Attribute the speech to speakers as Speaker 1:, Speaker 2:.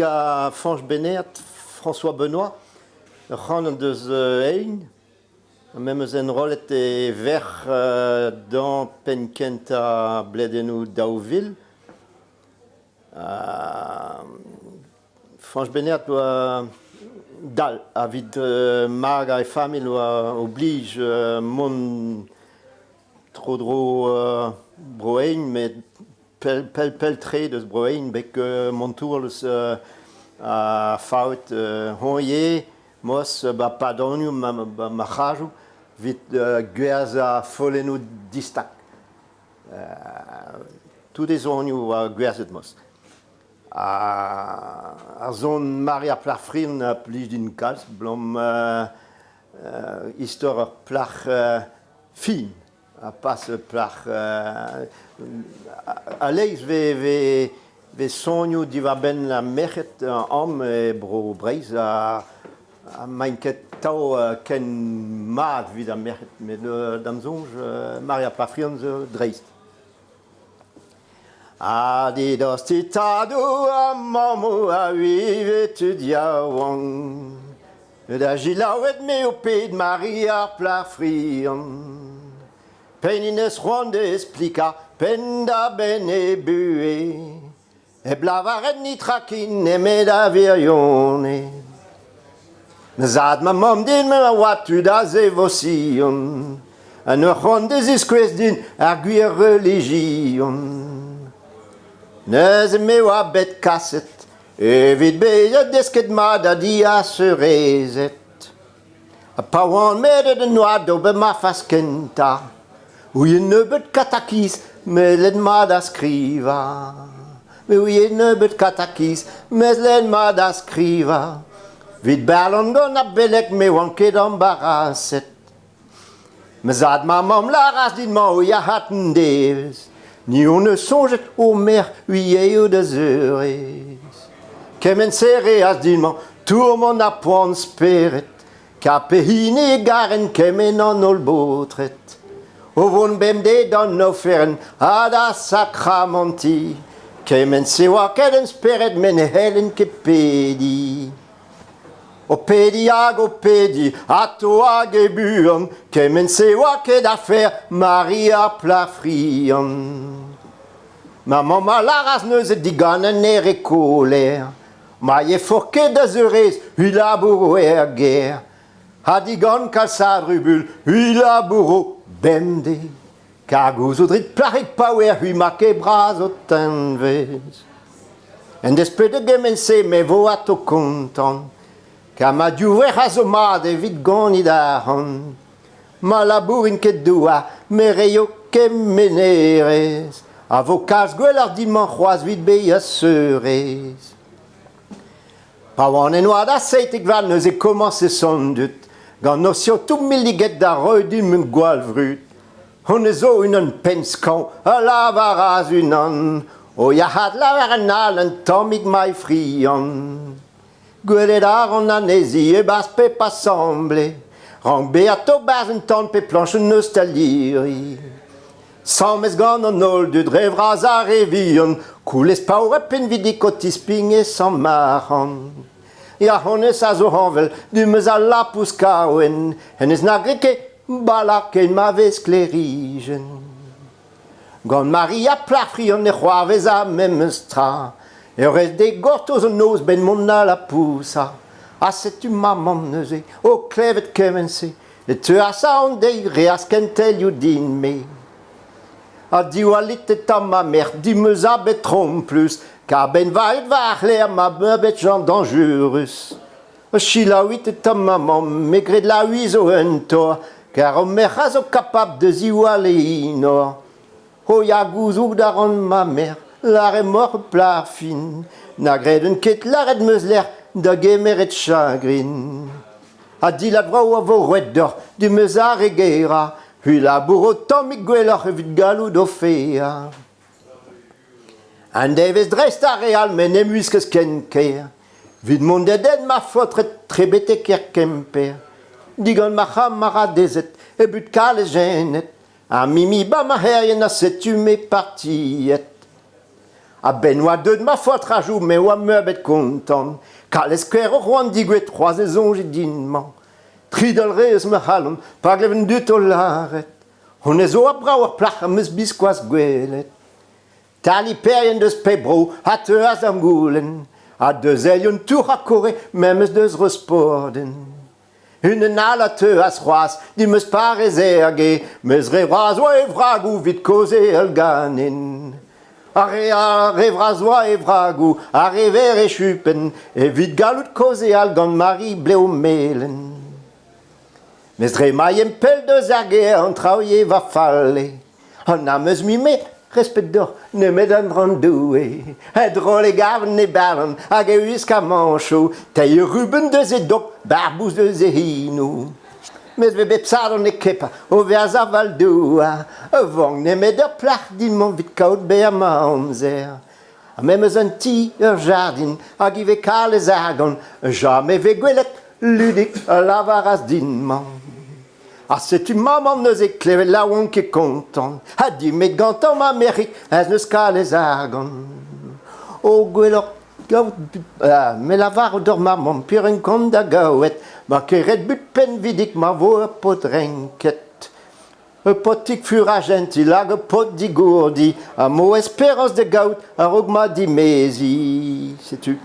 Speaker 1: ga Fange Benet, François Benoît, ran deus ein, même un rôle était vert dans Penkenta Bledenou Daouville. Fange Benet doit dal, avid maga et famille oblige mon trop drôle broein, mais pel tre de broein, bec mon tour a faut honye, mos padonu ma chaju, vit guez a folenou distak. Tous des onyu guezet mos. A zone Maria Plafrin plus d'une case, blom histoire plach fin, a pas plach. Allez, ve sonju diva ben la mechet homme et bro breiz a mainket tau ken mad vid a mechet, mais dans zonge Maria Plafrin dreist. Adidas titado a mamu a vive tu diawang. Da gilawet me o ped Maria Plafrion. Penines ronde explica penda bene bue. E blavaret ni trakin e meda virione. Zad ma mom din me a watu da zevosion. An ur ronde ziskwez din ar gwir religion. Neus me oa bet kaset, evit bezet desket mad a dia serezet. A pa oan medet en oa dobe ma faskenta, ou ye nebet katakis, me led mad a skriva. Me ou ye nebet katakis, me led mad a skriva. Vit berlon gant a belek me oan ket ambaraset. Me zad ma mam la ras din ma ou ya hatten devez. Ni on ne songet au mer huieo de zeurez. Kemen serre as diman, tourmon a poan speret, ka pehine garen kemen an ol botret. O von bemde dan no feren, a da sakramanti, kemen sewa keden speret men helen ke pedi. O pedi ag o pedi, a to ag e buon, kemen sewa ket afer Maria Plafrion. Ma maman la ras neus digan en ere koler, ma ye forket da zeurez, hu labouro er ger. Ha digan kalsad rubul, hu labouro bemde, ka gouz o drit plarik paouer hu make braz o tenvez. En despre de gemense me vo ato kontan, ka ma diouver a zo mad evit ganit aran. Ma labourin ket doua, me reio kem menerez. A vo kalz gwell ar diman c'hoaz vid be a seurez. Pa oan en oad a seitek val neus e komanse son dut, gant nosio tout milliget da roi din mun gwal vrut. On e zo unan penskan, a lavar az unan, o ya had lavar an al an tammig mai frian. Gwelet ar an anezi e bas pe pa semble, rang be a to bas un tan pe planche neus taliri. Sam ez gant an ol dud revraz a revion, koulez pa oure pen vidi kotis ping e san maran. Ya honnes a zo hanvel, du meus a lapous kaouen, en ez nagreke balak en ma vez klerigen. Gant Maria Plafrion e c'hoarvez a memeus tra, e rez de gortoz an noz ben mon a la pousa. A setu maman neuze, o klevet kemense, e te a sa an dei reas kentel you din me. A diwalit et a ma mère, di meus a bet trom plus, ka ben vaet var l'air ma bet jan dangerus. A chilawit et a maman, me gred la huizo un toa, car o mer a zo kapab de ziwale inor. O ya gouzouk daran ma mère, la re mor plafin, na gred un ket la red meus l'air da gemer et chagrin. A dilat vra o vo rouet d'or, di meus a regera, hu labouro tammig gwelloc'h evit galou do fea. An devez dreist a real men emuiskez ken ker. Vid mont den ma fotret trebete ker kemper. Digan ma c'ham mara dezet e but kalez genet. A mimi ba ma herien a setu me partiet. A Benoît de ma faute rajout, mais ou me bet content. Car l'esquerre au roi digouet 3 saisons j'ai dinement. Tridel reis me halen, pas gleven du tollaret. On est zo a brauer plach am bisquas gwelet. Tali perien de spebro, a te as am goulen. A deux elion tour a coré, même deus resporden. Une nala te as roas, di meus pas reserge, meus revrazoa e vragou vit cause el ganin. Are revrazoa e vragou, are ver e chupen, e vit galout cause al gant mari bleu melen. Mes dre maiem pel de zerge an traoye va falle. An a meus mime, respect d'or, ne met an brandoue. Et drôle e gaven e baren, hag e uiska manchou, teie ruben de ze dok, barbous de ze hinou. Mes ve bepsadon e kepa, o vers a valdoua, vong ne met ur plach din mon vit kaout be a mamzer. A memes an ti ur jardin, hag i ve kal e zagon, jamais ve gwelet ludik a lavaras din man. Ah, c'est une maman neus éclairée là où on est content. A dit, mais gantant m'Amérique, elle ne ska les argon. Oh, gwelor, mais la var d'or maman, pire un compte d'agawet, ma queret but pen vidik, ma voix pot renquet. Un potique fura gentil, a pot di gourdi, a mo espérance de gaut, a rogma di mesi. C'est tu.